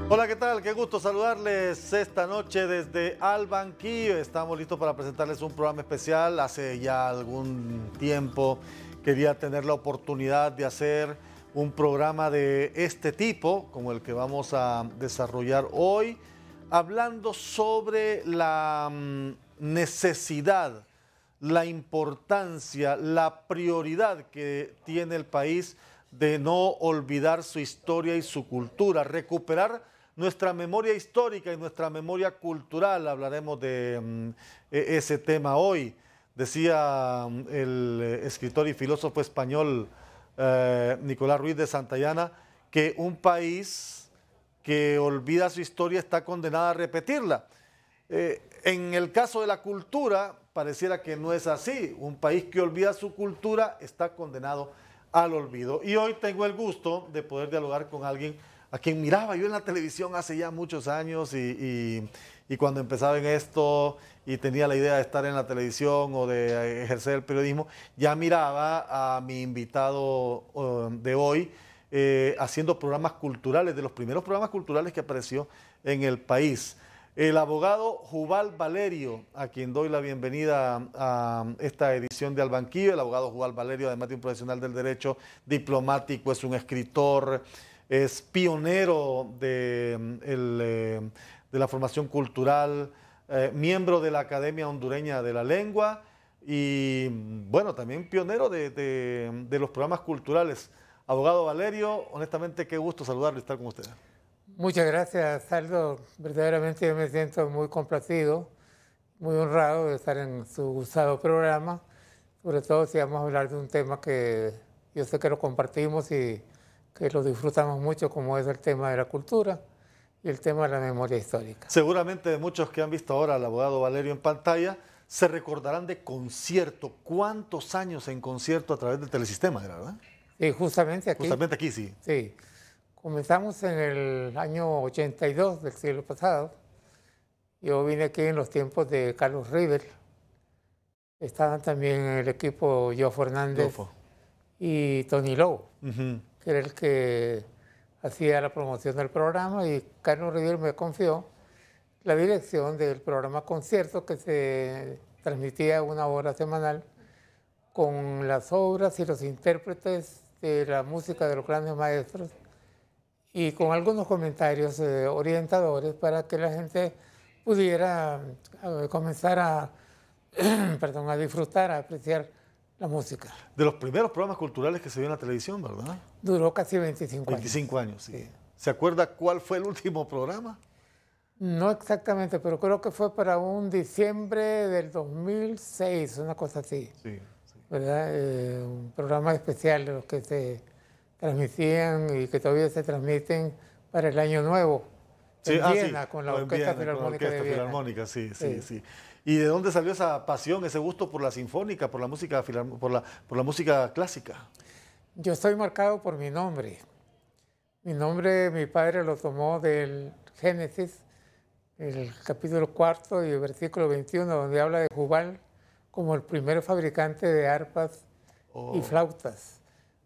Hola, ¿qué tal? Qué gusto saludarles esta noche desde Al Banquillo. Estamos listos para presentarles un programa especial. Hace ya algún tiempo quería tener la oportunidad de hacer un programa de este tipo, como el que vamos a desarrollar hoy, hablando sobre la necesidad, la importancia, la prioridad que tiene el país de no olvidar su historia y su cultura, recuperar nuestra memoria histórica y nuestra memoria cultural. Hablaremos de ese tema hoy. Decía el escritor y filósofo español Nicolás Ruiz de Santayana que un país que olvida su historia está condenado a repetirla. En el caso de la cultura, pareciera que no es así. Un país que olvida su cultura está condenado al olvido. Y hoy tengo el gusto de poder dialogar con alguien a quien miraba yo en la televisión hace ya muchos años y cuando empezaba en esto y tenía la idea de estar en la televisión o de ejercer el periodismo, ya miraba a mi invitado de hoy haciendo programas culturales, de los primeros programas culturales que apareció en el país. El abogado Jubal Valerio, a quien doy la bienvenida a esta edición de Al Banquillo. El abogado Jubal Valerio, además de un profesional del derecho, diplomático, es un escritor, es pionero de la formación cultural, miembro de la Academia Hondureña de la Lengua y, bueno, también pionero de los programas culturales. Abogado Valerio, honestamente, qué gusto saludarlo y estar con usted. Muchas gracias, Aldo. Verdaderamente yo me siento muy complacido, muy honrado de estar en su gustado programa, sobre todo si vamos a hablar de un tema que yo sé que lo compartimos y que lo disfrutamos mucho, como es el tema de la cultura y el tema de la memoria histórica. Seguramente muchos que han visto ahora al abogado Valerio en pantalla se recordarán de concierto. ¿Cuántos años en concierto a través del telesistema, verdad? Sí, justamente aquí. Justamente aquí, sí. Sí. Comenzamos en el año 82 del siglo pasado. Yo vine aquí en los tiempos de Carlos River. Estaban también en el equipo Joe Fernández y Tony Lowe, que era el que hacía la promoción del programa, y Carlos River me confió la dirección del programa Concierto, que se transmitía 1 hora semanal con las obras y los intérpretes de la música de los grandes maestros y con algunos comentarios orientadores para que la gente pudiera comenzar a, perdón, a disfrutar, a apreciar la música. De los primeros programas culturales que se vio en la televisión, ¿verdad? Duró casi 25 años. 25 años, sí. Sí. ¿Se acuerda cuál fue el último programa? No exactamente, pero creo que fue para un diciembre del 2006, una cosa así. Sí, sí. ¿Verdad? Un programa especial de los que se transmitían y que todavía se transmiten para el Año Nuevo. Sí, En Viena, sí, con la Orquesta Filarmónica de Viena. Filarmónica, sí, sí, sí. ¿Y de dónde salió esa pasión, ese gusto por la sinfónica, por la música, por la música clásica? Yo estoy marcado por mi nombre. Mi nombre, mi padre lo tomó del Génesis, el capítulo 4 y el versículo 21, donde habla de Jubal como el primer fabricante de arpas y flautas.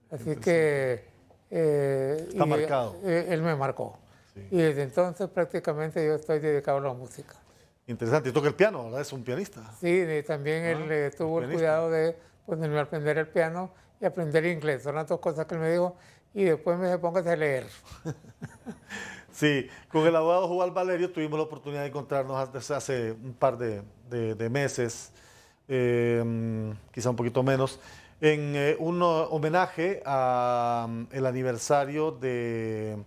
Así que está marcado. Él me marcó. Sí. Y desde entonces prácticamente yo estoy dedicado a la música. Interesante. Y toca el piano, ¿verdad? Es un pianista. Sí, también él tuvo el cuidado de ponerme a aprender el piano y aprender inglés. Son las dos cosas que él me dijo. Y después me póngase a leer. Sí, con el abogado Jubal Valerio tuvimos la oportunidad de encontrarnos hace un par de meses, quizá un poquito menos, en un homenaje al aniversario de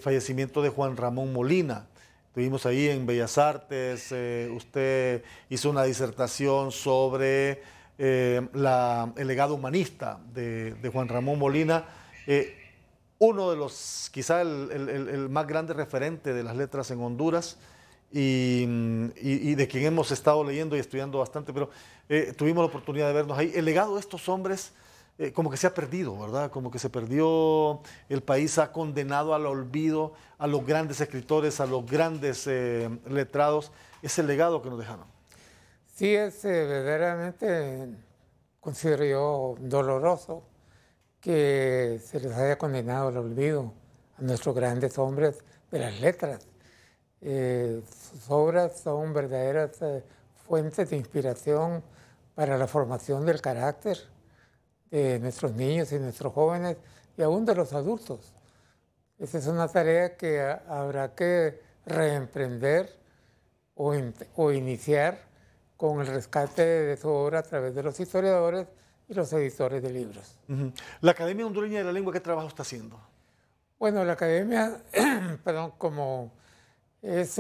fallecimiento de Juan Ramón Molina. Estuvimos ahí en Bellas Artes, usted hizo una disertación sobre el legado humanista de Juan Ramón Molina, uno de los, quizá el más grande referente de las letras en Honduras y de quien hemos estado leyendo y estudiando bastante, pero tuvimos la oportunidad de vernos ahí. El legado de estos hombres como que se ha perdido, ¿verdad? Como que se perdió, el país ha condenado al olvido a los grandes escritores, a los grandes letrados, ese legado que nos dejaron. Sí, es verdaderamente, considero yo, doloroso que se les haya condenado al olvido a nuestros grandes hombres de las letras. Sus obras son verdaderas fuentes de inspiración para la formación del carácter de nuestros niños y nuestros jóvenes y aún de los adultos. Esa es una tarea que habrá que reemprender o iniciar con el rescate de su obra a través de los historiadores y los editores de libros. La Academia Hondureña de la Lengua, ¿qué trabajo está haciendo? Bueno, la Academia, perdón, como es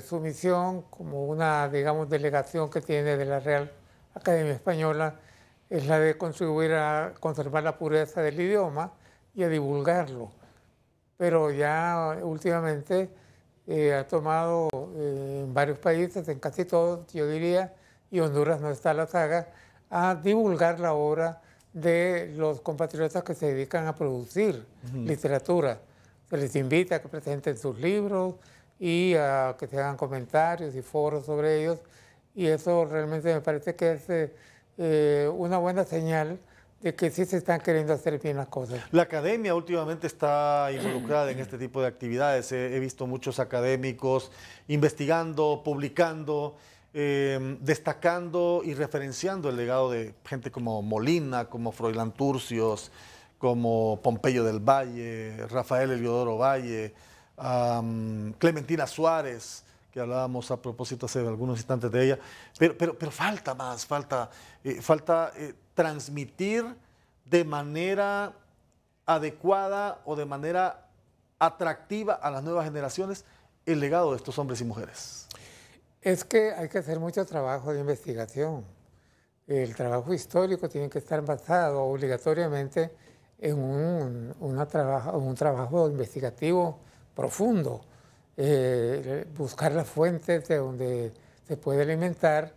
su misión, como una, digamos, delegación que tiene de la Real Academia Española, es la de contribuir a conservar la pureza del idioma y a divulgarlo. Pero ya últimamente ha tomado en varios países, en casi todos, yo diría, y Honduras no está a la saga, a divulgar la obra de los compatriotas que se dedican a producir literatura. Se les invita a que presenten sus libros y a que se hagan comentarios y foros sobre ellos, y eso realmente me parece que es una buena señal de que sí se están queriendo hacer bien las cosas. La academia últimamente está involucrada en este tipo de actividades. He visto muchos académicos investigando, publicando, destacando y referenciando el legado de gente como Molina, como Froilán Turcios, como Pompeyo del Valle, Rafael Eliodoro Valle, Clementina Suárez, que hablábamos a propósito hace algunos instantes de ella, pero falta más, falta transmitir de manera adecuada o de manera atractiva a las nuevas generaciones el legado de estos hombres y mujeres. Es que hay que hacer mucho trabajo de investigación. El trabajo histórico tiene que estar basado obligatoriamente en un trabajo investigativo profundo. Buscar las fuentes de donde se puede alimentar,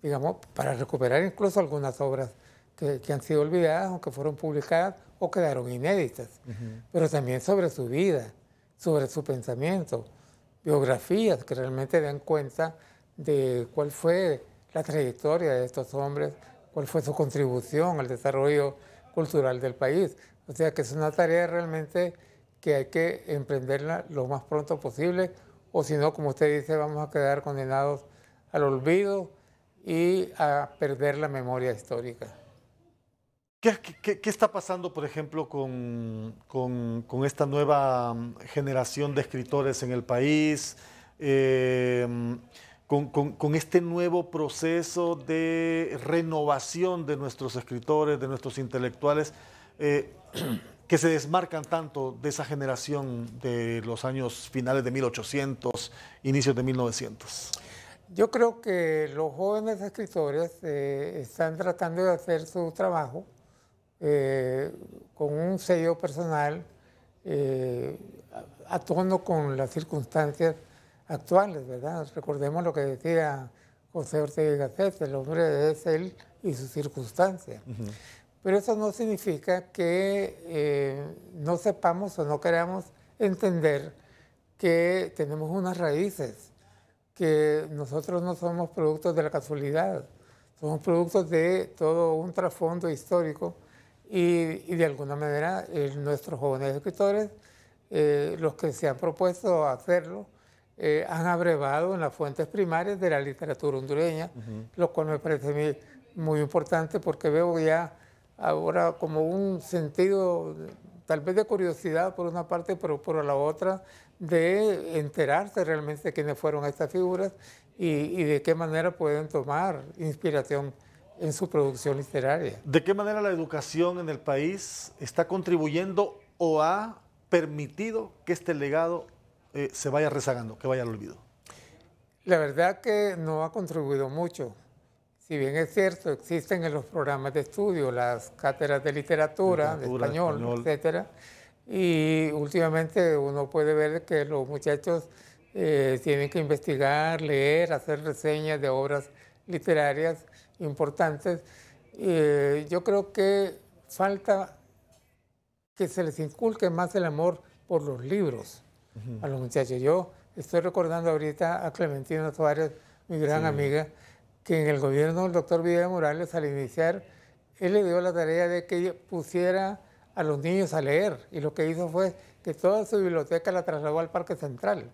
digamos, para recuperar incluso algunas obras que han sido olvidadas o que fueron publicadas o quedaron inéditas, pero también sobre su vida, sobre su pensamiento, biografías que realmente den cuenta de cuál fue la trayectoria de estos hombres, cuál fue su contribución al desarrollo cultural del país. O sea que es una tarea realmente que hay que emprenderla lo más pronto posible, o si no, como usted dice, vamos a quedar condenados al olvido y a perder la memoria histórica. ¿Qué está pasando, por ejemplo, con esta nueva generación de escritores en el país? Con este nuevo proceso de renovación de nuestros escritores, de nuestros intelectuales, que se desmarcan tanto de esa generación de los años finales de 1800, inicios de 1900. Yo creo que los jóvenes escritores están tratando de hacer su trabajo con un sello personal a tono con las circunstancias actuales, ¿verdad? Recordemos lo que decía José Ortega y Gasset, el hombre es él y sus circunstancias. Pero eso no significa que no sepamos o no queramos entender que tenemos unas raíces, que nosotros no somos productos de la casualidad, somos productos de todo un trasfondo histórico y de alguna manera nuestros jóvenes escritores, los que se han propuesto hacerlo, han abrevado en las fuentes primarias de la literatura hondureña, lo cual me parece a mí muy importante porque veo ya ahora como un sentido tal vez de curiosidad por una parte, pero por la otra de enterarse realmente de quiénes fueron estas figuras y de qué manera pueden tomar inspiración en su producción literaria. ¿De qué manera la educación en el país está contribuyendo o ha permitido que este legado se vaya rezagando, que vaya al olvido? La verdad que no ha contribuido mucho. Si bien es cierto, existen en los programas de estudio las cátedras de literatura, de español, etcétera, y últimamente uno puede ver que los muchachos tienen que investigar, leer, hacer reseñas de obras literarias importantes. Yo creo que falta que se les inculque más el amor por los libros a los muchachos. Yo estoy recordando ahorita a Clementina Suárez, mi gran amiga, que en el gobierno del doctor Videla Morales, al iniciar, él le dio la tarea de que pusiera a los niños a leer, y lo que hizo fue que toda su biblioteca la trasladó al Parque Central.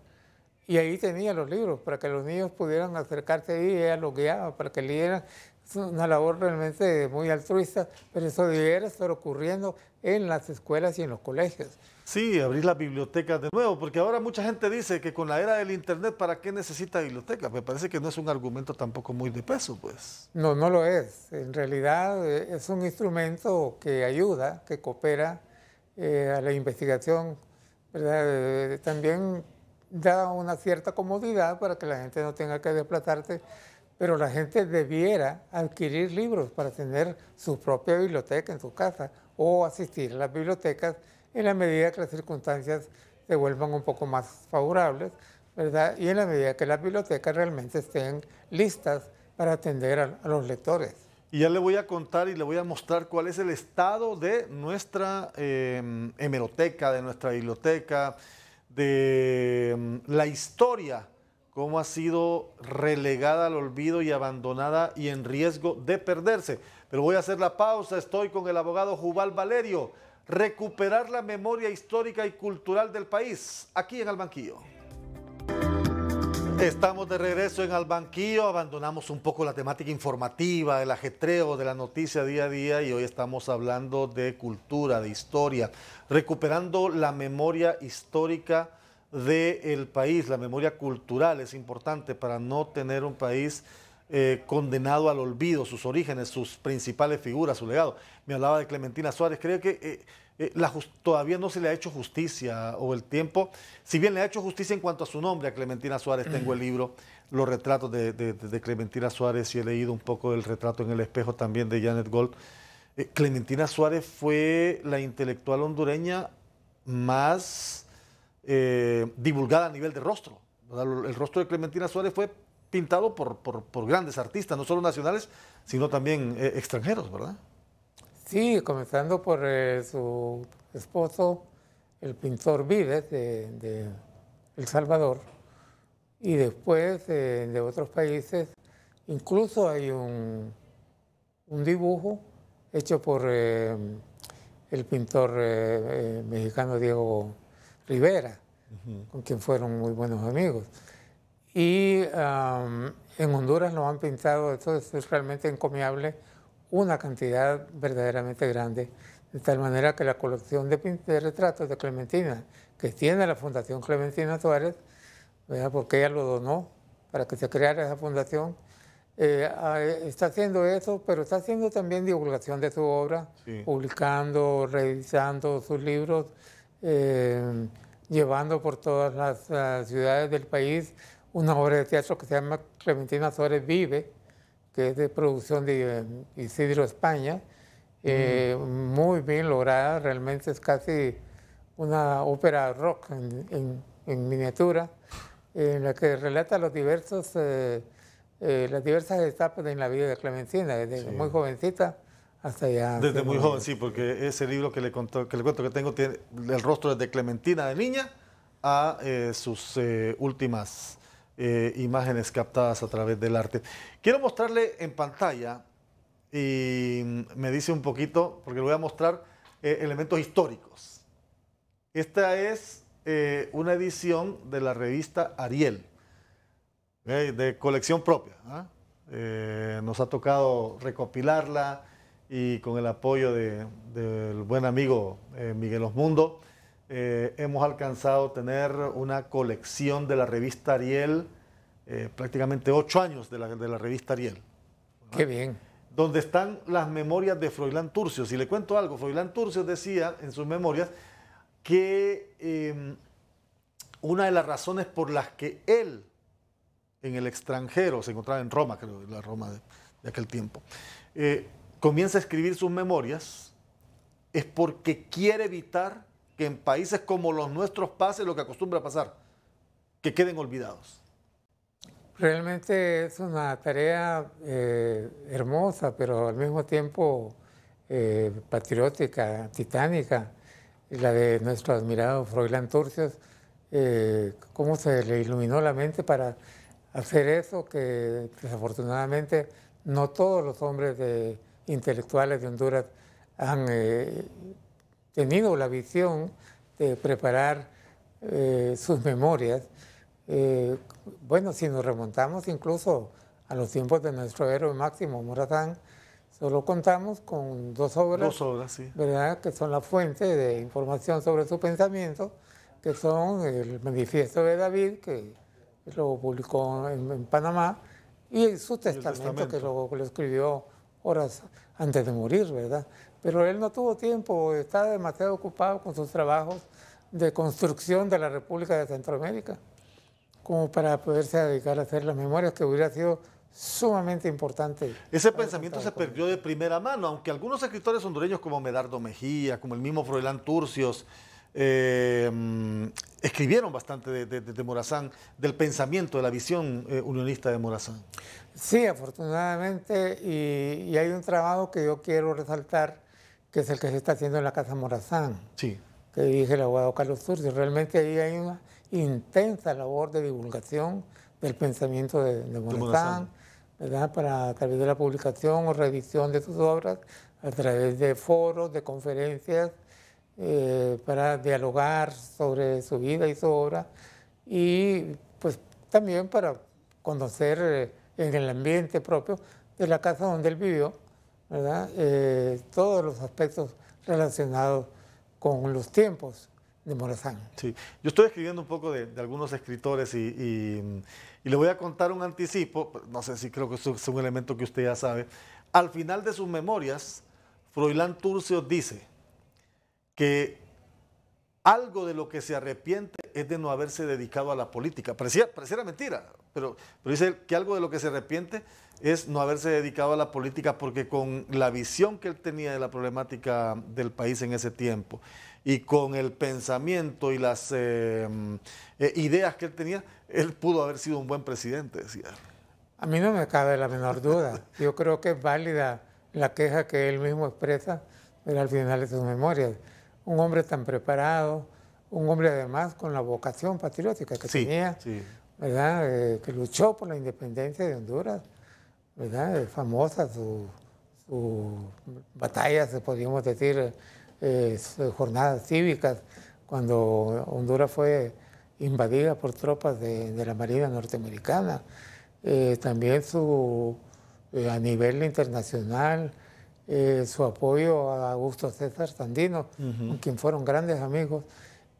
Y ahí tenía los libros para que los niños pudieran acercarse ahí, y ella los guiaba para que leyeran. Es una labor realmente muy altruista, pero eso debiera estar ocurriendo en las escuelas y en los colegios. Sí, abrir las bibliotecas de nuevo, porque ahora mucha gente dice que con la era del Internet, ¿para qué necesita bibliotecas? Me parece que no es un argumento tampoco muy de peso, pues. No, no lo es. En realidad es un instrumento que ayuda, que coopera a la investigación, ¿verdad? También da una cierta comodidad para que la gente no tenga que desplazarse, pero la gente debiera adquirir libros para tener su propia biblioteca en su casa o asistir a las bibliotecas en la medida que las circunstancias se vuelvan un poco más favorables, ¿verdad? Y en la medida que las bibliotecas realmente estén listas para atender a los lectores. Y ya le voy a contar y le voy a mostrar cuál es el estado de nuestra hemeroteca, de nuestra biblioteca, de la historia, cómo ha sido relegada al olvido y abandonada y en riesgo de perderse. Pero voy a hacer la pausa, estoy con el abogado Jubal Valerio. Recuperar la memoria histórica y cultural del país, aquí en Al Banquillo. Estamos de regreso en Al Banquillo, abandonamos un poco la temática informativa, el ajetreo de la noticia día a día y hoy estamos hablando de cultura, de historia, recuperando la memoria histórica del país, la memoria cultural es importante para no tener un país condenado al olvido, sus orígenes, sus principales figuras, su legado. Me hablaba de Clementina Suárez, creo que todavía no se le ha hecho justicia o el tiempo, si bien le ha hecho justicia en cuanto a su nombre a Clementina Suárez, tengo el libro, los retratos de Clementina Suárez y he leído un poco del retrato en el espejo también de Janet Gold. Clementina Suárez fue la intelectual hondureña más divulgada a nivel de rostro, ¿verdad? El rostro de Clementina Suárez fue pintado por grandes artistas, no solo nacionales, sino también extranjeros, ¿verdad? Sí, comenzando por su esposo, el pintor Vives de El Salvador, y después de otros países. Incluso hay un dibujo hecho por el pintor mexicano Diego Rivera, con quien fueron muy buenos amigos. Y en Honduras lo han pintado, eso es realmente encomiable, una cantidad verdaderamente grande, de tal manera que la colección de retratos de Clementina, que tiene la Fundación Clementina Suárez, ¿verdad? Porque ella lo donó para que se creara esa fundación, está haciendo eso, pero está haciendo también divulgación de su obra, sí, publicando, revisando sus libros, llevando por todas las ciudades del país una obra de teatro que se llama Clementina Suárez Vive, que es de producción de Isidro España, muy bien lograda, realmente es casi una ópera rock en miniatura, en la que relata las diversas etapas en la vida de Clementina, desde muy jovencita hasta ya. Desde muy joven, sí, porque ese libro que le cuento que tengo tiene el rostro desde Clementina de niña a sus últimas imágenes captadas a través del arte. Quiero mostrarle en pantalla y me dice un poquito, porque le voy a mostrar elementos históricos. Esta es una edición de la revista Ariel, de colección propia. Nos ha tocado recopilarla y con el apoyo del buen amigo Miguel Osmundo, hemos alcanzado tener una colección de la revista Ariel, prácticamente 8 años de la revista Ariel. ¿Verdad? Qué bien. Donde están las memorias de Froilán Turcios. Y le cuento algo, Froilán Turcios decía en sus memorias que una de las razones por las que él en el extranjero, se encontraba en Roma, creo, la Roma de aquel tiempo, comienza a escribir sus memorias, es porque quiere evitar que en países como los nuestros pase lo que acostumbra pasar, que queden olvidados. Realmente es una tarea hermosa, pero al mismo tiempo patriótica, titánica, la de nuestro admirado Froilán Turcios, cómo se le iluminó la mente para hacer eso, que desafortunadamente no todos los hombres intelectuales de Honduras han tenido la visión de preparar sus memorias. Bueno, si nos remontamos incluso a los tiempos de nuestro héroe máximo, Morazán, solo contamos con dos obras, sí, ¿verdad?, que son la fuente de información sobre su pensamiento, que son el Manifiesto de David, que lo publicó en Panamá, y su testamento, que lo escribió horas antes de morir, ¿verdad? Pero él no tuvo tiempo, estaba demasiado ocupado con sus trabajos de construcción de la República de Centroamérica, como para poderse dedicar a hacer las memorias, que hubiera sido sumamente importante. Ese pensamiento se perdió de primera mano, aunque algunos escritores hondureños como Medardo Mejía, como el mismo Froilán Turcios, escribieron bastante de Morazán, del pensamiento, de la visión unionista de Morazán. Sí, afortunadamente, y hay un trabajo que yo quiero resaltar, que es el que se está haciendo en la Casa Morazán, sí, que dirige el abogado Carlos Turcios. Realmente ahí hay una intensa labor de divulgación del pensamiento de Morazán, ¿verdad?, para a través de la publicación o revisión de sus obras, a través de foros, de conferencias, para dialogar sobre su vida y su obra, y pues también para conocer en el ambiente propio de la casa donde él vivió, ¿verdad?, todos los aspectos relacionados con los tiempos de Morazán. Sí, yo estoy escribiendo un poco de algunos escritores y le voy a contar un anticipo, no sé si creo que es un elemento que usted ya sabe. Al final de sus memorias, Froilán Turcios dice que algo de lo que se arrepiente es de no haberse dedicado a la política. Pareciera mentira, pero dice que algo de lo que se arrepiente es no haberse dedicado a la política, porque con la visión que él tenía de la problemática del país en ese tiempo y con el pensamiento y las ideas que él tenía, él pudo haber sido un buen presidente, decía. A mí no me cabe la menor duda. Yo creo que es válida la queja que él mismo expresa, pero al final de sus memorias. Un hombre tan preparado, un hombre además con la vocación patriótica que tenía, ¿verdad?, que luchó por la independencia de Honduras, ¿verdad?, famosa su batallas, podríamos decir, sus jornadas cívicas, cuando Honduras fue invadida por tropas de la Marina norteamericana. También a nivel internacional, su apoyo a Augusto César Sandino, con quien fueron grandes amigos,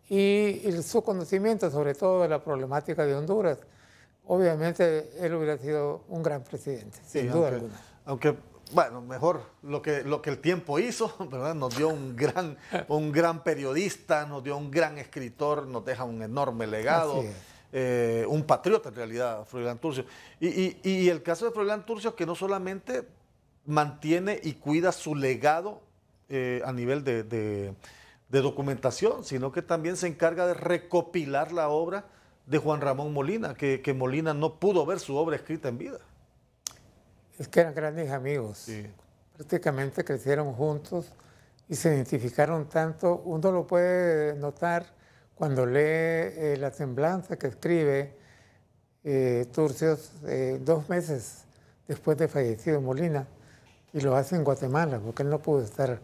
y su conocimiento sobre todo de la problemática de Honduras. Obviamente él hubiera sido un gran presidente, sin duda alguna. Aunque, bueno, mejor lo que el tiempo hizo, ¿verdad? Nos dio un gran periodista, nos dio un gran escritor, nos deja un enorme legado. Un patriota en realidad, Froilán Turcios. Y el caso de Froilán Turcios, que no solamente mantiene y cuida su legado a nivel de documentación, sino que también se encarga de recopilar la obra de Juan Ramón Molina, que Molina no pudo ver su obra escrita en vida. Es que eran grandes amigos, sí. Prácticamente crecieron juntos y se identificaron tanto. Uno lo puede notar cuando lee la semblanza que escribe Turcios 2 meses después de fallecido Molina, y lo hace en Guatemala, porque él no pudo estar,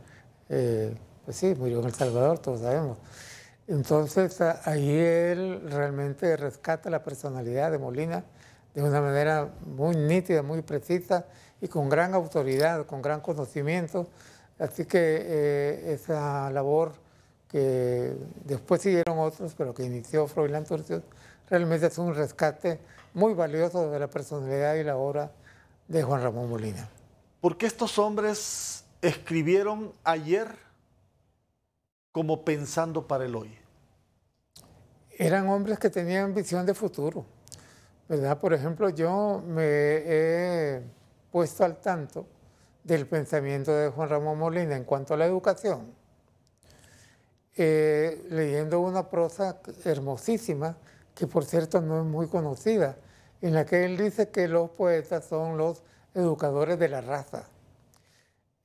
pues sí, murió en El Salvador, todos sabemos. Entonces ahí él realmente rescata la personalidad de Molina de una manera muy nítida, muy precisa y con gran autoridad, con gran conocimiento. Así que esa labor que después siguieron otros, pero que inició Froilán Turcios, realmente es un rescate muy valioso de la personalidad y la obra de Juan Ramón Molina. ¿Por qué estos hombres escribieron ayer como pensando para el hoy? Eran hombres que tenían visión de futuro, ¿verdad? Por ejemplo, yo me he puesto al tanto del pensamiento de Juan Ramón Molina en cuanto a la educación, leyendo una prosa hermosísima, que por cierto no es muy conocida, en la que él dice que los poetas son los educadores de la raza,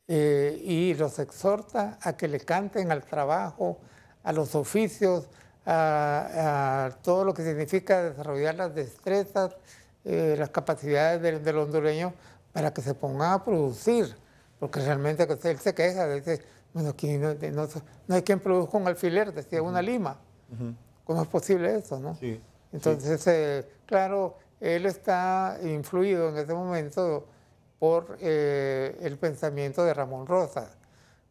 y los exhorta a que le canten al trabajo, a los oficios, a todo lo que significa desarrollar las destrezas, las capacidades del hondureño, para que se pongan a producir, porque realmente él se queja, dice, Bueno, aquí no hay quien produzca un alfiler, decía una lima. ¿Cómo es posible eso, no? Sí, Entonces, claro, él está influido en ese momento por el pensamiento de Ramón Rosa,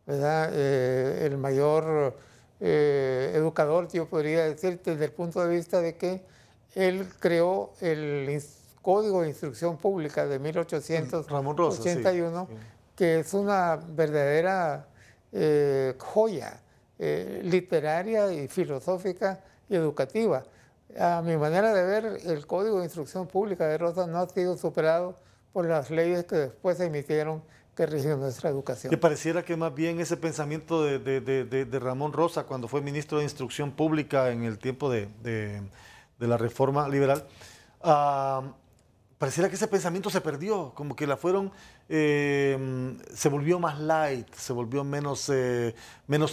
¿verdad? El mayor educador, yo podría decir, desde el punto de vista de que él creó el Código de Instrucción Pública de Ramón Rosa, sí, 1881, sí. que es una verdadera joya literaria y filosófica y educativa. A mi manera de ver, el Código de Instrucción Pública de Rosa no ha sido superado por las leyes que después se emitieron que rigen nuestra educación. Que pareciera que más bien ese pensamiento de Ramón Rosa, cuando fue ministro de Instrucción Pública en el tiempo de la reforma liberal, pareciera que ese pensamiento se perdió, como que se volvió más light, se volvió menos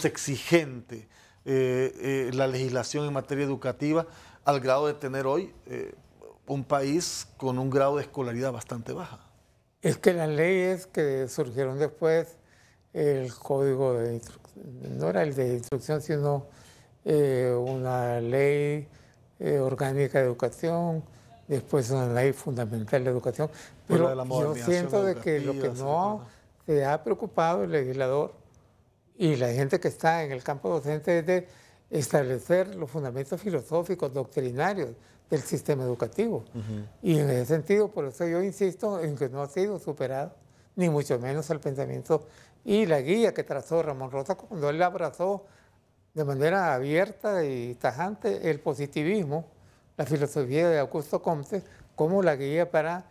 exigente la legislación en materia educativa, al grado de tener hoy un país con un grado de escolaridad bastante baja. Es que las leyes que surgieron después, el código de instrucción, no era el de instrucción, sino una ley orgánica de educación, después una ley fundamental de educación, pero yo siento de que lo que no se ha preocupado el legislador y la gente que está en el campo docente es de establecer los fundamentos filosóficos, doctrinarios del sistema educativo. Y en ese sentido, por eso yo insisto en que no ha sido superado, ni mucho menos el pensamiento y la guía que trazó Ramón Rosa cuando él abrazó de manera abierta y tajante el positivismo, la filosofía de Augusto Comte, como la guía para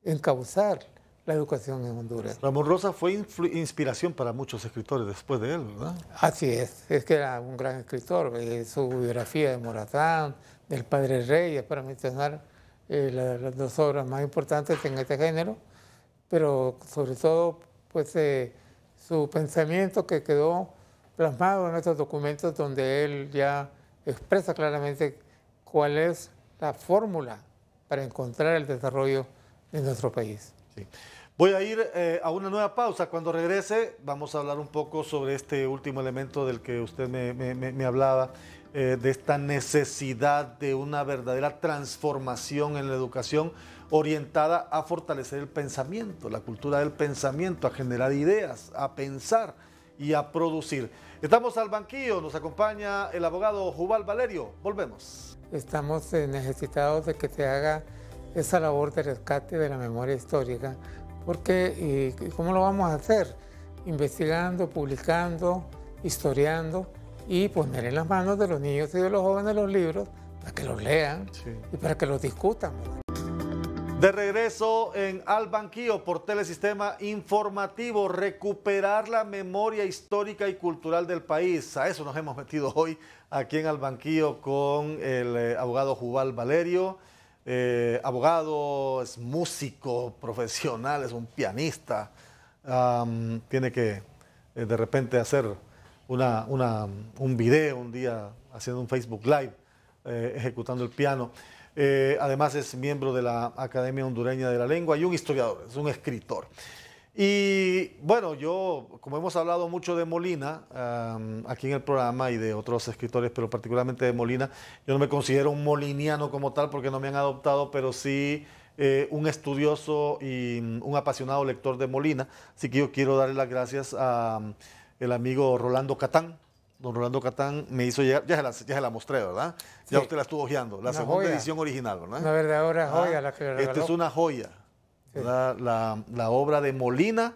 encauzar la educación en Honduras. Ramón Rosa fue inspiración para muchos escritores después de él, ¿verdad? Así es que era un gran escritor. Su biografía de Morazán, del Padre Reyes, para mencionar las dos obras más importantes en este género, pero sobre todo pues, su pensamiento que quedó plasmado en estos documentos donde él ya expresa claramente cuál es la fórmula para encontrar el desarrollo de nuestro país. Sí. Voy a ir a una nueva pausa. Cuando regrese vamos a hablar un poco sobre este último elemento del que usted me hablaba, de esta necesidad de una verdadera transformación en la educación orientada a fortalecer el pensamiento, la cultura del pensamiento, a generar ideas, a pensar y a producir. Estamos al banquillo, nos acompaña el abogado Jubal Valerio. Volvemos. Estamos necesitados de que se haga esa labor de rescate de la memoria histórica, porque ¿cómo lo vamos a hacer? Investigando, publicando, historiando y poner en las manos de los niños y de los jóvenes los libros para que los lean y para que los discutan. De regreso en Al Banquillo por Telesistema Informativo, recuperar la memoria histórica y cultural del país. A eso nos hemos metido hoy aquí en Al Banquillo con el abogado Jubal Valerio. Abogado, es músico profesional, es un pianista. Tiene que de repente hacer un video un día haciendo un Facebook Live ejecutando el piano. Además es miembro de la Academia Hondureña de la Lengua y un historiador, es un escritor. Y bueno, yo, como hemos hablado mucho de Molina aquí en el programa y de otros escritores, pero particularmente de Molina, yo no me considero un moliniano como tal porque no me han adoptado, pero sí un estudioso y un apasionado lector de Molina. Así que yo quiero darle las gracias al amigo Rolando Catán. Don Rolando Catán me hizo llegar, ya se la mostré, ¿verdad? Sí. Ya usted la estuvo hojeando, la segunda edición original, ¿verdad? Una verdadera joya la que le regaló. Esta es una joya, sí. La obra de Molina,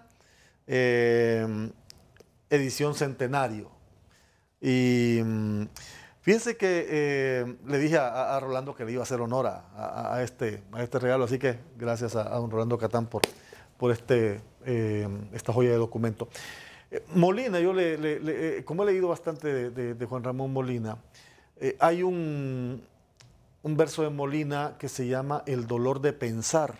edición centenario. Y fíjense que le dije a Rolando que le iba a hacer honor a este regalo, así que gracias a don Rolando Catán por esta joya de documento. Molina, yo como he leído bastante de Juan Ramón Molina, hay un verso de Molina que se llama El dolor de pensar.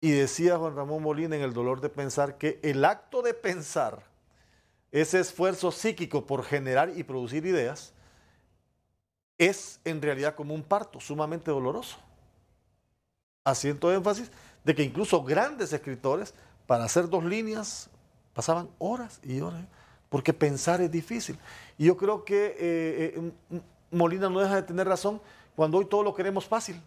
Y decía Juan Ramón Molina en El dolor de pensar que el acto de pensar, ese esfuerzo psíquico por generar y producir ideas, es en realidad como un parto sumamente doloroso. Haciendo énfasis de que incluso grandes escritores para hacer 2 líneas pasaban horas y horas, porque pensar es difícil. Y yo creo que Molina no deja de tener razón cuando hoy todo lo queremos fácil.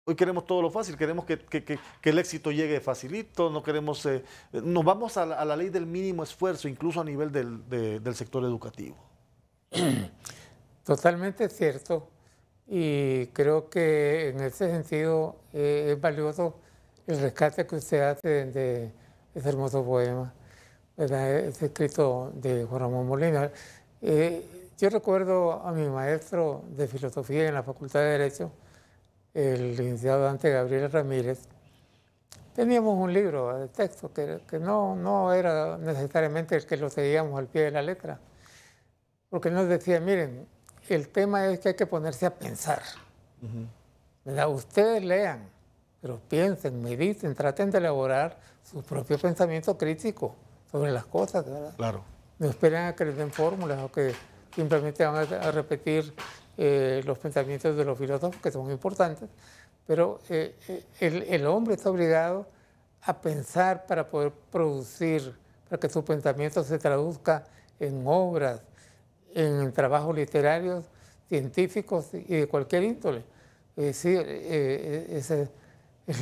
Hoy queremos todo lo fácil, queremos que el éxito llegue facilito, no queremos, nos vamos a la ley del mínimo esfuerzo, incluso a nivel del sector educativo. Totalmente cierto, y creo que en ese sentido es valioso el rescate que usted hace de ese hermoso poema, ¿verdad? Ese escrito de Juan Ramón Molina. Yo recuerdo a mi maestro de filosofía en la Facultad de Derecho, el licenciado Dante Gabriel Ramírez. Teníamos un libro de texto que no era necesariamente el que lo seguíamos al pie de la letra, porque él nos decía, miren, el tema es que hay que ponerse a pensar. ¿Verdad? Ustedes lean, pero piensen, mediten, traten de elaborar su propio pensamiento crítico sobre las cosas, ¿verdad? Claro. No esperen a que les den fórmulas o que simplemente van a repetir los pensamientos de los filósofos, que son importantes, pero el hombre está obligado a pensar para poder producir, para que su pensamiento se traduzca en obras, en trabajos literarios, científicos y de cualquier índole. Sí, el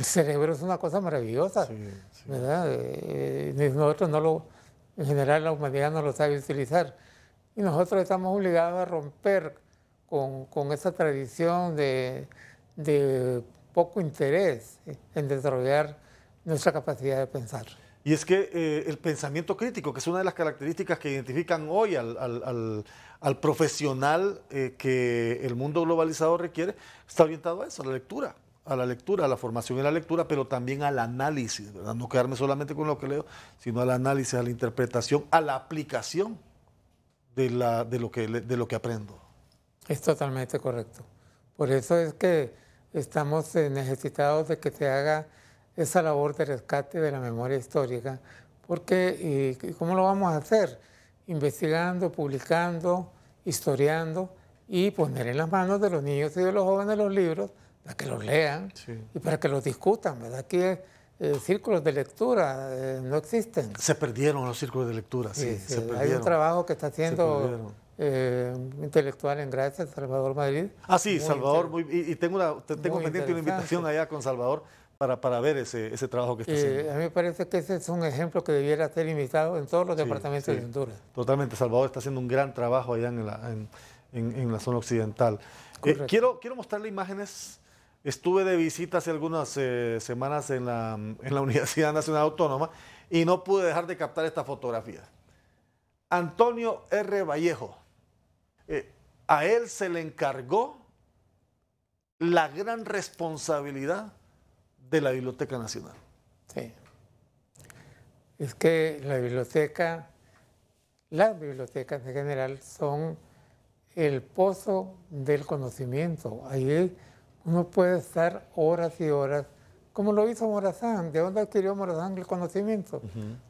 cerebro es una cosa maravillosa, sí. ¿Verdad? Nosotros en general la humanidad no lo sabe utilizar, y nosotros estamos obligados a romper con esa tradición de poco interés en desarrollar nuestra capacidad de pensar. Y es que el pensamiento crítico, que es una de las características que identifican hoy al profesional que el mundo globalizado requiere, está orientado a eso, a la lectura, a la formación en la lectura, pero también al análisis, ¿verdad? No quedarme solamente con lo que leo, sino al análisis, a la interpretación, a la aplicación de lo que aprendo. Es totalmente correcto. Por eso es que estamos necesitados de que se haga esa labor de rescate de la memoria histórica, porque ¿y cómo lo vamos a hacer? Investigando, publicando, historiando y poner en las manos de los niños y de los jóvenes los libros para que los lean, sí, y para que los discutan, ¿verdad? Aquí círculos de lectura no existen. Se perdieron los círculos de lectura, sí, se perdieron. Hay un trabajo que está haciendo intelectual en Gracia, Salvador Madrid. Ah, sí, Salvador, tengo pendiente una invitación allá con Salvador para ver ese trabajo que está haciendo. A mí me parece que ese es un ejemplo que debiera ser imitado en todos los departamentos de Honduras. Totalmente, Salvador está haciendo un gran trabajo allá en la zona occidental. Quiero mostrarle imágenes. Estuve de visita hace algunas semanas en la Universidad Nacional Autónoma y no pude dejar de captar esta fotografía. Antonio R. Vallejo. A él se le encargó la gran responsabilidad de la Biblioteca Nacional. Sí. Es que las bibliotecas en general son el pozo del conocimiento. Ahí uno puede estar horas y horas, como lo hizo Morazán. ¿De dónde adquirió Morazán el conocimiento?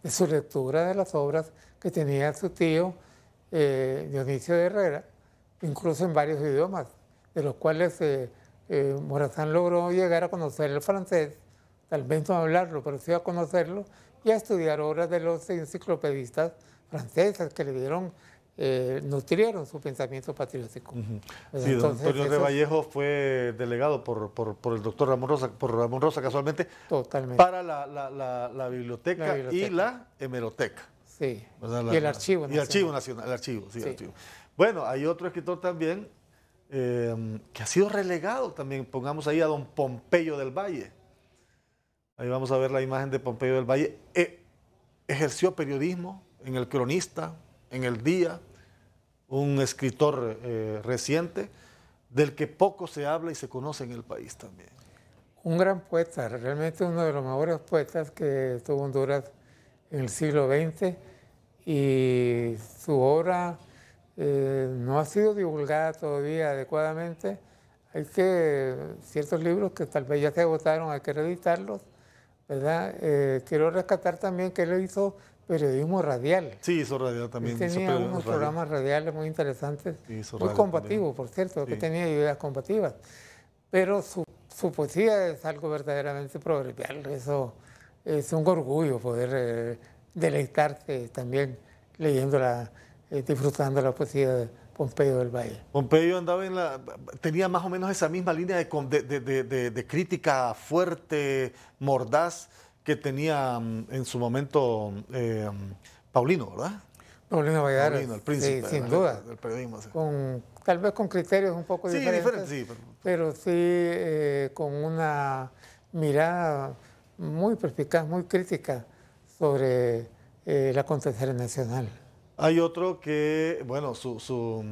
De su lectura de las obras que tenía su tío Dionisio de Herrera, incluso en varios idiomas, de los cuales Morazán logró llegar a conocer el francés, tal vez no hablarlo, pero sí a conocerlo, y a estudiar obras de los enciclopedistas franceses que le dieron, nutrieron su pensamiento patriótico. Sí, don Antonio R. Vallejo fue delegado por el doctor Ramón Rosa, casualmente, totalmente, para la biblioteca y la hemeroteca. Sí, y el Archivo Nacional. Y el Archivo Nacional, el archivo. Bueno, hay otro escritor también que ha sido relegado también. Pongamos ahí a don Pompeyo del Valle. Ahí vamos a ver la imagen de Pompeyo del Valle. Ejerció periodismo en El Cronista, en El Día, un escritor reciente del que poco se habla y se conoce en el país también. Un gran poeta, realmente uno de los mejores poetas que tuvo Honduras en el siglo XX, y su obra no ha sido divulgada todavía adecuadamente. Ciertos libros que tal vez ya se agotaron, hay que reeditarlos, ¿verdad? Quiero rescatar también que él hizo periodismo radial. Sí, hizo radial también. Él tenía unos programas radiales muy interesantes, muy combativos, por cierto, que tenía ideas combativas. Pero su poesía es algo verdaderamente proverbial. Eso es un orgullo poder deleitarse también leyéndola, disfrutando la poesía de Pompeyo del Valle. Pompeyo tenía más o menos esa misma línea de crítica fuerte, mordaz, que tenía en su momento Paulino, ¿verdad? Paulino Valladares, Paulino, el príncipe sí, sin duda, del periodismo. Sí. Tal vez con criterios un poco diferentes, sí, pero sí con una mirada muy perspicaz, muy crítica sobre el acontecer nacional. Hay otro que, bueno, su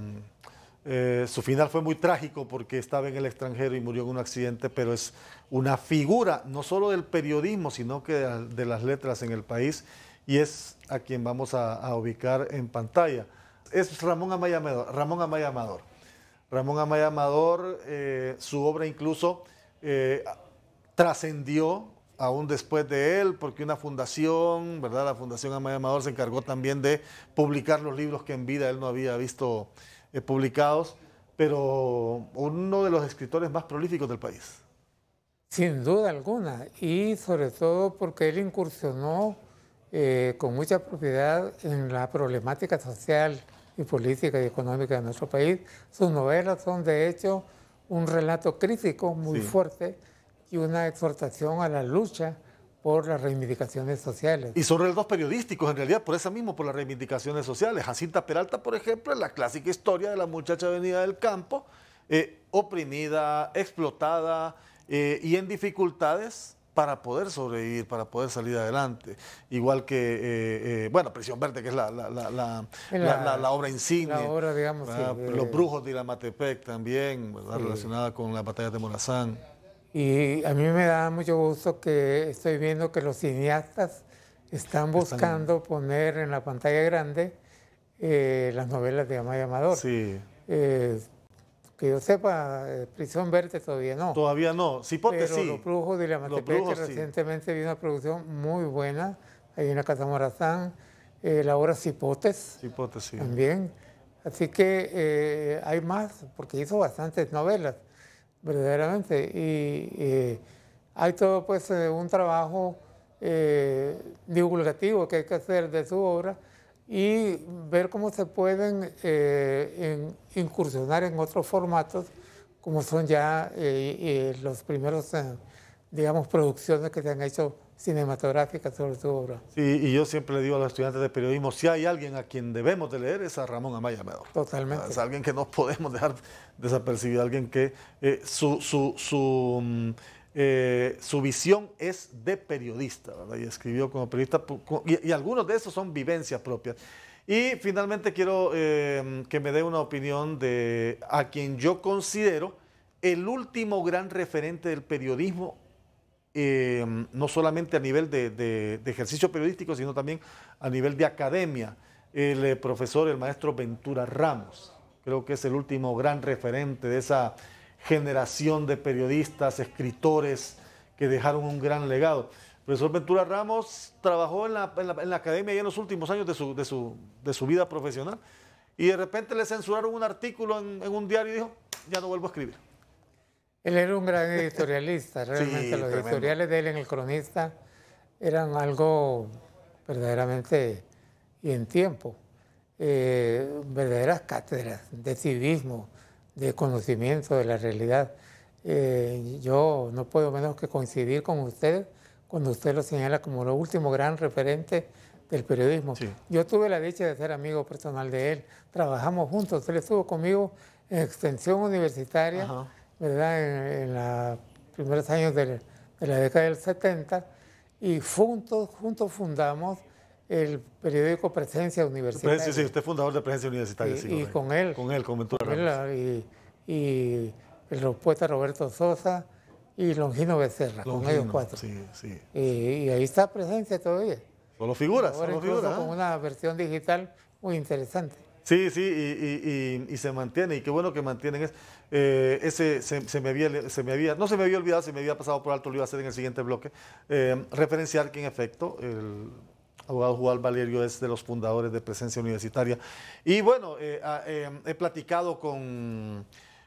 final fue muy trágico porque estaba en el extranjero y murió en un accidente, pero es una figura no solo del periodismo, sino que de las letras en el país, y es a quien vamos a ubicar en pantalla. Es Ramón Amaya Amador. Ramón Amaya Amador, su obra incluso trascendió aún después de él, porque una fundación, ¿verdad? La Fundación Amaya Amador se encargó también de publicar los libros que en vida él no había visto publicados, pero uno de los escritores más prolíficos del país. Sin duda alguna, y sobre todo porque él incursionó con mucha propiedad en la problemática social y política y económica de nuestro país. Sus novelas son de hecho un relato crítico muy fuerte y una exhortación a la lucha por las reivindicaciones sociales. Y son relatos periodísticos, en realidad, por eso mismo, por las reivindicaciones sociales. Jacinta Peralta, por ejemplo, es la clásica historia de la muchacha venida del campo, oprimida, explotada y en dificultades para poder sobrevivir, para poder salir adelante. Igual que, bueno, Prisión Verde, que es la obra insignia. La obra, digamos, Los Brujos de Iramatepec también, ¿verdad? Relacionada con las batallas de Morazán. Y a mí me da mucho gusto que estoy viendo que los cineastas están buscando poner en la pantalla grande las novelas de Amaya Amador. Sí. Que yo sepa, Prisión Verde todavía no. Todavía no. Cipote pero sí. Los Brujos de Iramatepec, que recientemente vi una producción muy buena, ahí en la Casa Morazán, la obra Cipotes. Cipotes, sí. También. Así que hay más, porque hizo bastantes novelas, verdaderamente. Y hay todo pues un trabajo divulgativo que hay que hacer de su obra y ver cómo se pueden incursionar en otros formatos, como son ya los primeros, digamos, producciones que se han hecho cinematográficas sobre su obra. Sí, y yo siempre le digo a los estudiantes de periodismo, si hay alguien a quien debemos de leer es a Ramón Amaya Amador. Totalmente. Es alguien que no podemos dejar desapercibido, alguien que su visión es de periodista, ¿verdad? Y escribió como periodista, y algunos de esos son vivencias propias. Y finalmente quiero que me dé una opinión de a quien yo considero el último gran referente del periodismo, no solamente a nivel de ejercicio periodístico, sino también a nivel de academia, el profesor, el maestro Ventura Ramos. Creo que es el último gran referente de esa generación de periodistas, escritores que dejaron un gran legado. El profesor Ventura Ramos trabajó en la academia ya en los últimos años de su vida profesional y de repente le censuraron un artículo en un diario y dijo, ya no vuelvo a escribir. Él era un gran editorialista, realmente. Sí, los tremendo. editoriales de él en El Cronista eran algo verdaderamente y en tiempo. Verdaderas cátedras de civismo, de conocimiento de la realidad. Yo no puedo menos que coincidir con usted cuando usted lo señala como el último gran referente del periodismo. Sí. Yo tuve la dicha de ser amigo personal de él, trabajamos juntos, él estuvo conmigo en extensión universitaria, ajá, ¿verdad? En los primeros años de la década del 70 y juntos fundamos el periódico Presencia Universitaria. Sí, usted es fundador de Presencia Universitaria. Sí, y con él. Con Ventura Ramos. Y el poeta Roberto Sosa y Longino Becerra, con ellos cuatro. Sí, sí. Y ahí está Presencia todavía. Solo figuras. Ahora solo figuras, con una versión digital muy interesante. Sí, y se mantiene, y qué bueno que mantienen eso. Se me había olvidado, se me había pasado por alto, lo iba a hacer en el siguiente bloque, referenciar que en efecto el abogado Juan Valerio es de los fundadores de Presencia Universitaria. Y bueno, he platicado con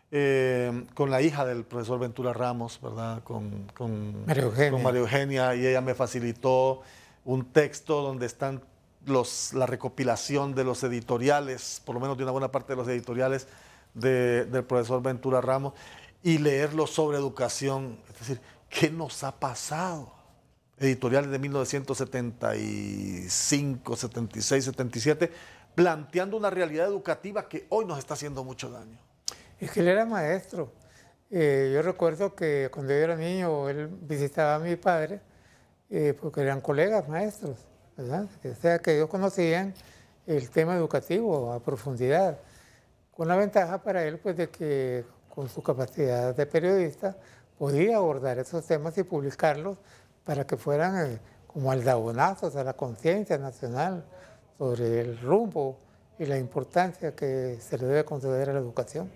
con la hija del profesor Ventura Ramos, ¿verdad? Con María Eugenia, y ella me facilitó un texto donde están la recopilación de los editoriales, por lo menos de una buena parte de los editoriales del profesor Ventura Ramos, y leerlo sobre educación, es decir, ¿qué nos ha pasado? Editoriales de 1975, 76, 77, planteando una realidad educativa que hoy nos está haciendo mucho daño. Es que él era maestro. Yo recuerdo que cuando yo era niño, él visitaba a mi padre, porque eran colegas maestros, ¿verdad? O sea, que ellos conocían el tema educativo a profundidad, con la ventaja para él, pues, de que con su capacidad de periodista podía abordar esos temas y publicarlos para que fueran como aldabonazos a la conciencia nacional sobre el rumbo y la importancia que se le debe conceder a la educación.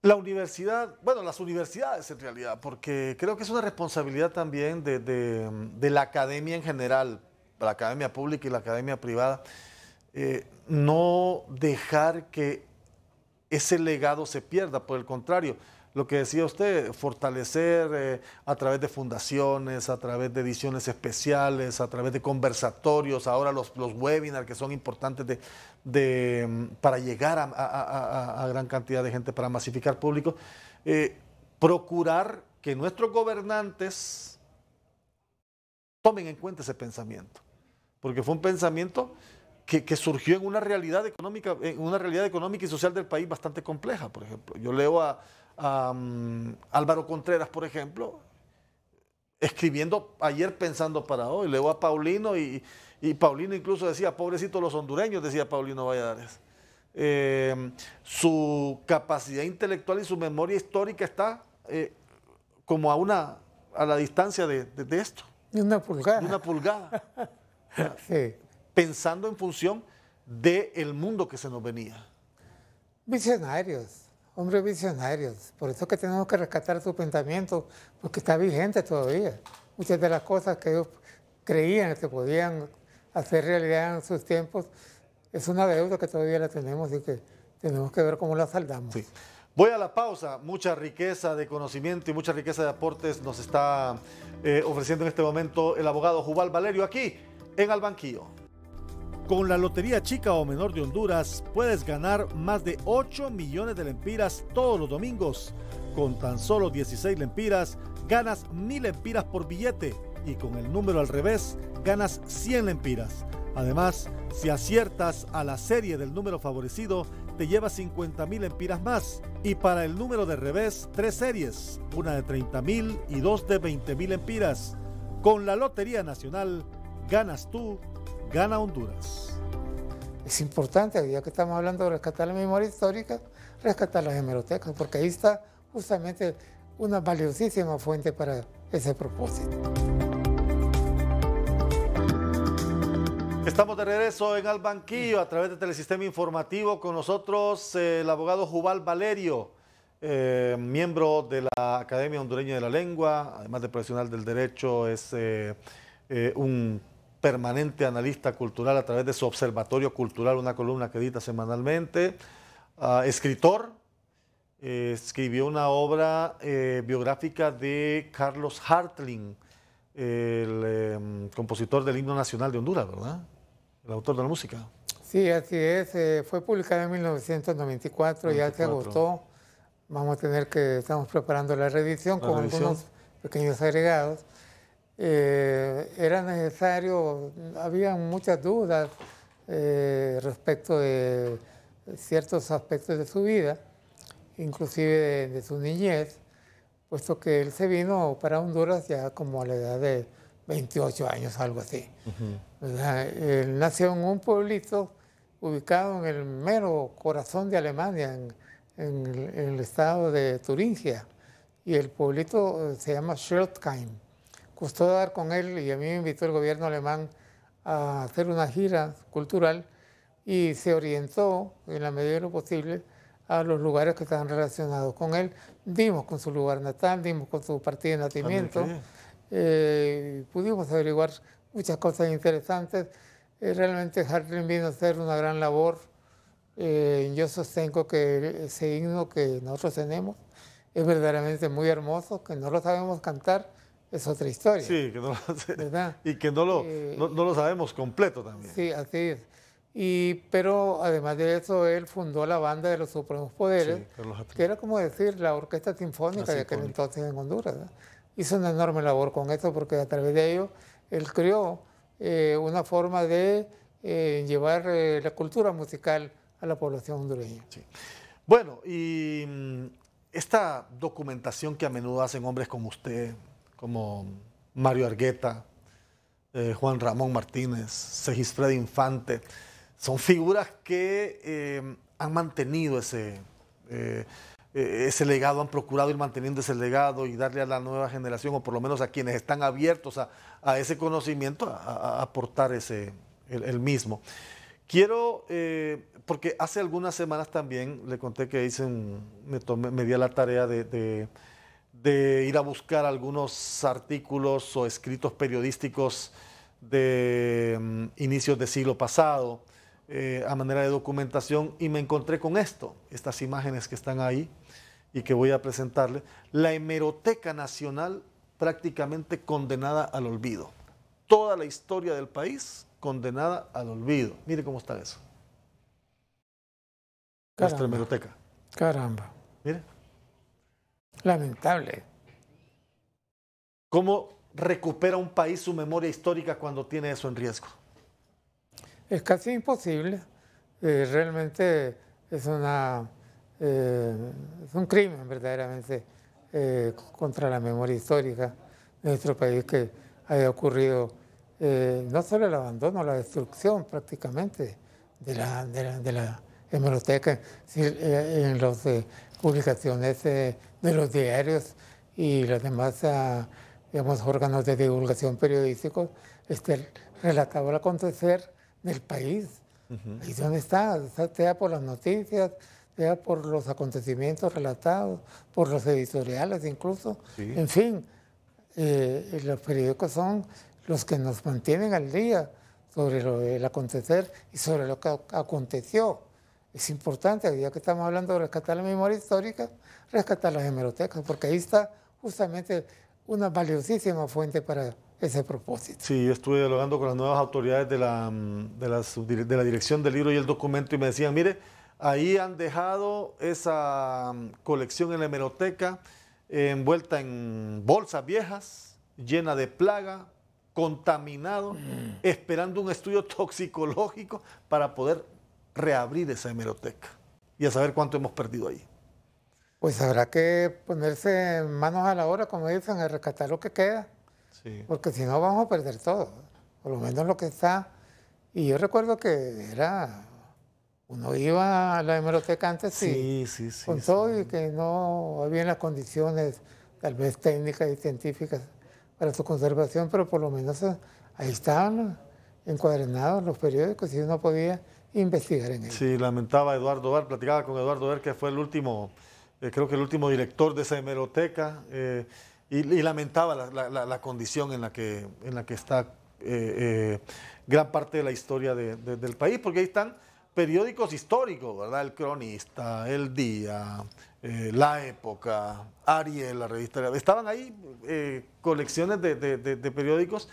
La universidad, bueno, las universidades en realidad, porque creo que es una responsabilidad también de la academia en general, la academia pública y la academia privada, no dejar que ese legado se pierda, por el contrario, lo que decía usted, fortalecer a través de fundaciones, a través de ediciones especiales, a través de conversatorios, ahora los webinars que son importantes para llegar a gran cantidad de gente, para masificar público, procurar que nuestros gobernantes tomen en cuenta ese pensamiento, porque fue un pensamiento que surgió en una realidad económica y social del país bastante compleja. Por ejemplo, yo leo a Álvaro Contreras, por ejemplo, escribiendo ayer pensando para hoy. Leo a Paulino y Paulino incluso decía, pobrecitos los hondureños, decía Paulino Valladares. Su capacidad intelectual y su memoria histórica está como a la distancia de esto. De una pulgada. De una pulgada. Sí. Pensando en función del mundo que se nos venía. Visionarios, hombres visionarios. Por eso es que tenemos que rescatar su pensamiento, porque está vigente todavía. Muchas de las cosas que ellos creían que se podían hacer realidad en sus tiempos, es una deuda que todavía la tenemos y que tenemos que ver cómo la saldamos. Sí. Voy a la pausa. Mucha riqueza de conocimiento y mucha riqueza de aportes nos está ofreciendo en este momento el abogado Jubal Valerio aquí en Al Banquillo. Con la Lotería Chica o Menor de Honduras puedes ganar más de 8 millones de lempiras todos los domingos. Con tan solo 16 lempiras ganas 1000 lempiras por billete y con el número al revés ganas 100 lempiras. Además, si aciertas a la serie del número favorecido, te llevas 50,000 lempiras más. Y para el número de revés, 3 series, una de 30,000 y 2 de 20,000 lempiras. Con la Lotería Nacional, ganas tú, gana Honduras. Es importante, ya que estamos hablando de rescatar la memoria histórica, rescatar las hemerotecas, porque ahí está justamente una valiosísima fuente para ese propósito. Estamos de regreso en Al Banquillo a través de Telesistema Informativo. Con nosotros el abogado Jubal Valerio, miembro de la Academia Hondureña de la Lengua, además de profesional del derecho, es un permanente analista cultural a través de su Observatorio Cultural, una columna que edita semanalmente, escritor, escribió una obra biográfica de Carlos Hartling, el compositor del himno nacional de Honduras, ¿verdad? El autor de la música. Sí, así es, fue publicada en 1994, ya se agotó, vamos a tener estamos preparando la reedición con algunos pequeños agregados. Era necesario, había muchas dudas respecto de ciertos aspectos de su vida, inclusive de su niñez, puesto que él se vino para Honduras ya como a la edad de 28 años, algo así. Él nació en un pueblito ubicado en el mero corazón de Alemania, en el estado de Turingia, y el pueblito se llama Schiltigheim. Costó dar con él y a mí me invitó el gobierno alemán a hacer una gira cultural y se orientó en la medida de lo posible a los lugares que estaban relacionados con él. Dimos con su lugar natal, dimos con su partida de nacimiento, pudimos averiguar muchas cosas interesantes. Realmente Hartling vino a hacer una gran labor Yo sostengo que ese himno que nosotros tenemos es verdaderamente muy hermoso, que no lo sabemos cantar, es otra historia. Sí, que no ¿verdad? y que no lo sabemos completo también. Sí, así es. Pero además de eso, él fundó la Banda de los Supremos Poderes, sí, que era como decir la Orquesta Sinfónica de aquel entonces en Honduras, ¿verdad? Hizo una enorme labor con eso porque a través de ello él creó una forma de llevar la cultura musical a la población hondureña. Sí. Bueno, y esta documentación que a menudo hacen hombres como usted, como Mario Argueta, Juan Ramón Martínez, Segisfredo Infante, son figuras que han mantenido ese legado, han procurado ir manteniendo ese legado y darle a la nueva generación, o por lo menos a quienes están abiertos a ese conocimiento, a aportar el mismo. Quiero, porque hace algunas semanas también le conté que me di a la tarea de ir a buscar algunos artículos o escritos periodísticos de inicios del siglo pasado, a manera de documentación, y me encontré con estas imágenes que están ahí y que voy a presentarle. La Hemeroteca Nacional prácticamente condenada al olvido. Toda la historia del país condenada al olvido. Mire cómo está eso. Nuestra hemeroteca. Caramba. Mire. Lamentable. ¿Cómo recupera un país su memoria histórica cuando tiene eso en riesgo? Es casi imposible. Realmente es un crimen verdaderamente contra la memoria histórica de nuestro país que haya ocurrido no solo el abandono, la destrucción prácticamente de la hemeroteca, en las publicaciones de los diarios y los demás digamos, órganos de divulgación periodísticos, relataba el acontecer del país. ¿Y dónde está? Sea por las noticias, sea por los acontecimientos relatados, por los editoriales incluso. Sí. En fin, los periódicos son los que nos mantienen al día sobre el acontecer y sobre lo que aconteció. Es importante, ya que estamos hablando de rescatar la memoria histórica, rescatar las hemerotecas, porque ahí está justamente una valiosísima fuente para ese propósito. Sí, yo estuve dialogando con las nuevas autoridades de la Dirección del Libro y el Documento y me decían, mire, ahí han dejado esa colección en la hemeroteca envuelta en bolsas viejas, llena de plaga, contaminado, esperando un estudio toxicológico para poder reabrir esa hemeroteca y a saber cuánto hemos perdido ahí. Pues habrá que ponerse manos a la obra, como dicen, a rescatar lo que queda, sí. Porque si no vamos a perder todo, por lo menos lo que está. Y yo recuerdo que uno iba a la hemeroteca antes sí, con todo y que no había las condiciones tal vez técnicas y científicas para su conservación, pero por lo menos ahí estaban encuadernados los periódicos y uno podía investigar en ellos. Sí, lamentaba Eduardo Ver, platicaba con Eduardo Ver, que fue el último, creo que el último director de esa hemeroteca, y lamentaba la condición en la que está gran parte de la historia del país, porque ahí están periódicos históricos, ¿verdad? El Cronista, El Día, La Época, Ariel, la revista. Estaban ahí colecciones de periódicos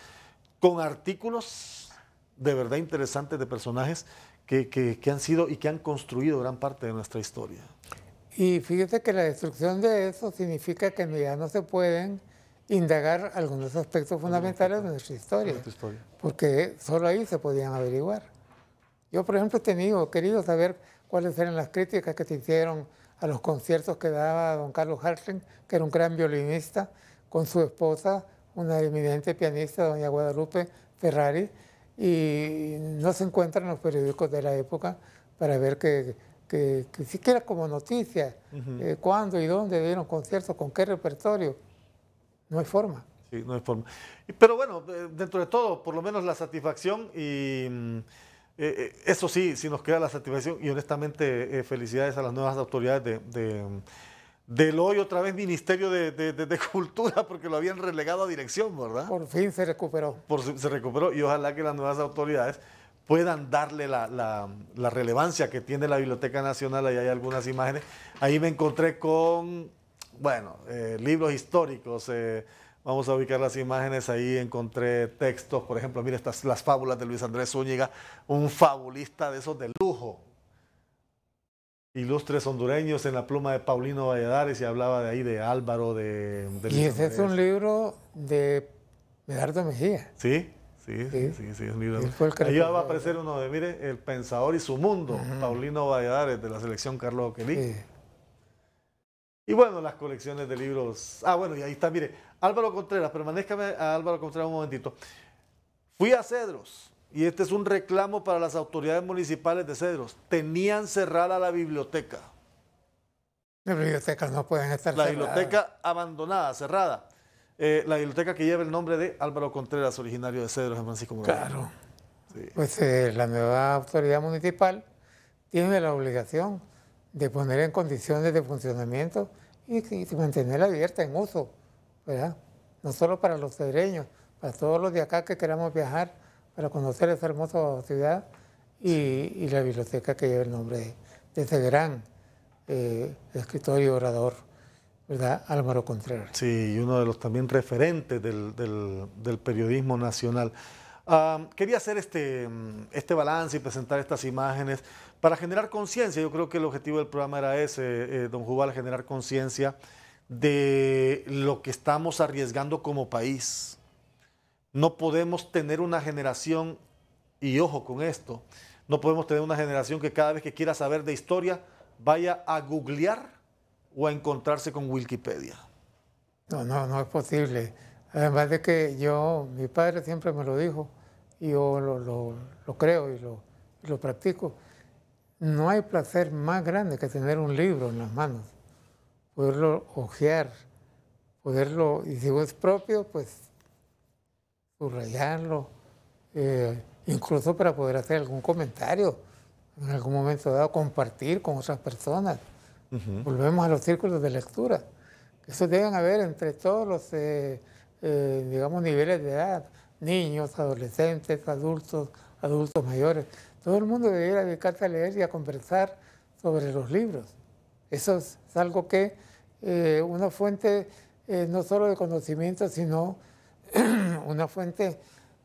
con artículos de verdad interesantes de personajes que han sido y que han construido gran parte de nuestra historia. Y fíjese que la destrucción de eso significa que ya no se pueden indagar algunos aspectos fundamentales de nuestra historia, porque solo ahí se podían averiguar. Yo, por ejemplo, he querido saber cuáles eran las críticas que se hicieron a los conciertos que daba don Carlos Hartling, que era un gran violinista, con su esposa, una eminente pianista, doña Guadalupe Ferrari, y no se encuentran en los periódicos de la época para ver que siquiera como noticia, cuándo y dónde dieron conciertos, con qué repertorio. No hay forma. Sí, no hay forma. Pero bueno, dentro de todo, por lo menos la satisfacción y eso sí nos queda la satisfacción y honestamente felicidades a las nuevas autoridades del hoy otra vez Ministerio de Cultura, porque lo habían relegado a dirección, ¿verdad? Por fin se recuperó. Se recuperó y ojalá que las nuevas autoridades puedan darle la relevancia que tiene la Biblioteca Nacional. Ahí hay algunas imágenes. Ahí me encontré con, bueno, libros históricos. Vamos a ubicar las imágenes. Ahí encontré textos, por ejemplo, mira las fábulas de Luis Andrés Zúñiga, un fabulista de esos de lujo. Ilustres hondureños en la pluma de Paulino Valladares, y hablaba de ahí de Álvaro, y ese es un libro de Medardo Mejía. Sí, es un libro. Ahí va a aparecer uno de, mire, El Pensador y su Mundo, Paulino Valladares, de la selección Carlos Oquelí. Sí. Y bueno, las colecciones de libros. Ah, bueno, y ahí está, mire, Álvaro Contreras, permanezcame a Álvaro Contreras un momentito. Fui a Cedros. Y este es un reclamo para las autoridades municipales de Cedros. Tenían cerrada la biblioteca. Las bibliotecas no pueden estar cerradas. La biblioteca abandonada, cerrada. La biblioteca que lleva el nombre de Álvaro Contreras, originario de Cedros, en Francisco Morazán. Claro. Sí. Pues la nueva autoridad municipal tiene la obligación de poner en condiciones de funcionamiento y mantenerla abierta en uso, ¿verdad? No solo para los cedreños, para todos los de acá que queramos viajar para conocer esa hermosa ciudad, y la biblioteca que lleva el nombre de ese gran escritor y orador, ¿verdad? Álvaro Contreras. Sí, y uno de los también referentes del periodismo nacional. Quería hacer este balance y presentar estas imágenes para generar conciencia. Yo creo que el objetivo del programa era ese, don Jubal, generar conciencia de lo que estamos arriesgando como país. No podemos tener una generación, y ojo con esto, no podemos tener una generación que cada vez que quiera saber de historia vaya a googlear o a encontrarse con Wikipedia. No es posible. Además de que mi padre siempre me lo dijo, y yo lo creo y lo practico. No hay placer más grande que tener un libro en las manos, poderlo hojear, poderlo, y si es propio, pues subrayarlo, incluso para poder hacer algún comentario en algún momento dado, compartir con otras personas. Volvemos a los círculos de lectura. Eso deben haber entre todos los, digamos, niveles de edad, niños, adolescentes, adultos mayores. Todo el mundo debería dedicarse a leer y a conversar sobre los libros. Eso es algo que una fuente no solo de conocimiento, sino una fuente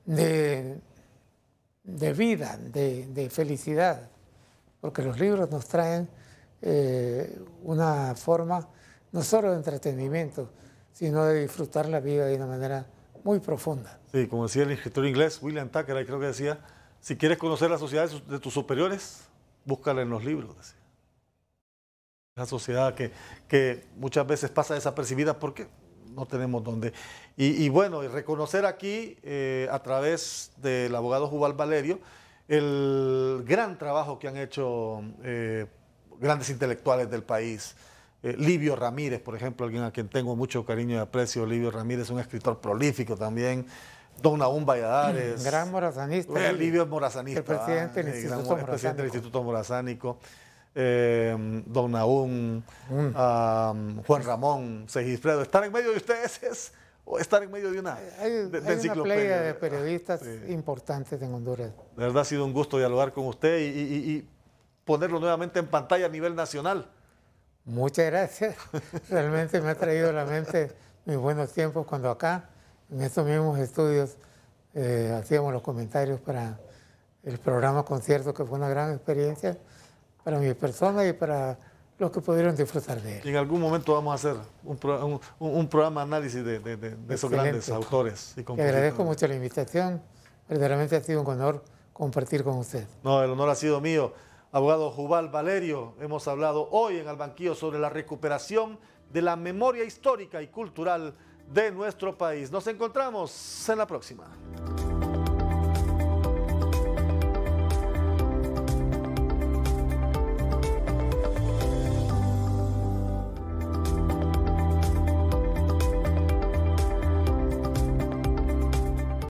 de vida, de felicidad, porque los libros nos traen una forma no solo de entretenimiento, sino de disfrutar la vida de una manera muy profunda. Sí, como decía el escritor inglés William Thackeray, creo que decía, si quieres conocer la sociedad de tus superiores, búscala en los libros, decía. Una sociedad que muchas veces pasa desapercibida porque no tenemos dónde. Y bueno, reconocer aquí, a través del abogado Jubal Valerio, el gran trabajo que han hecho grandes intelectuales del país. Livio Ramírez, por ejemplo, alguien a quien tengo mucho cariño y aprecio. Livio Ramírez, un escritor prolífico también. Don Nahum Valladares. Gran morazanista. Livio es morazanista. El presidente del Instituto Morazánico. Presidente del Instituto Morazánico. Don Nahum, Juan Ramón, Segisfredo. Estar en medio de ustedes es estar en medio de una enciclopedia. Una playa de periodistas importantes en Honduras. De verdad ha sido un gusto dialogar con usted y ponerlo nuevamente en pantalla a nivel nacional. Muchas gracias. Realmente me ha traído a la mente mis buenos tiempos cuando acá, en estos mismos estudios, hacíamos los comentarios para el programa Concierto, que fue una gran experiencia para mi persona y para los que pudieron disfrutar de él. Y en algún momento vamos a hacer un programa de análisis de esos grandes autores. Y agradezco mucho la invitación. Verdaderamente ha sido un honor compartir con usted. No, el honor ha sido mío. Abogado Jubal Valerio, hemos hablado hoy en Al Banquillo sobre la recuperación de la memoria histórica y cultural de nuestro país. Nos encontramos en la próxima.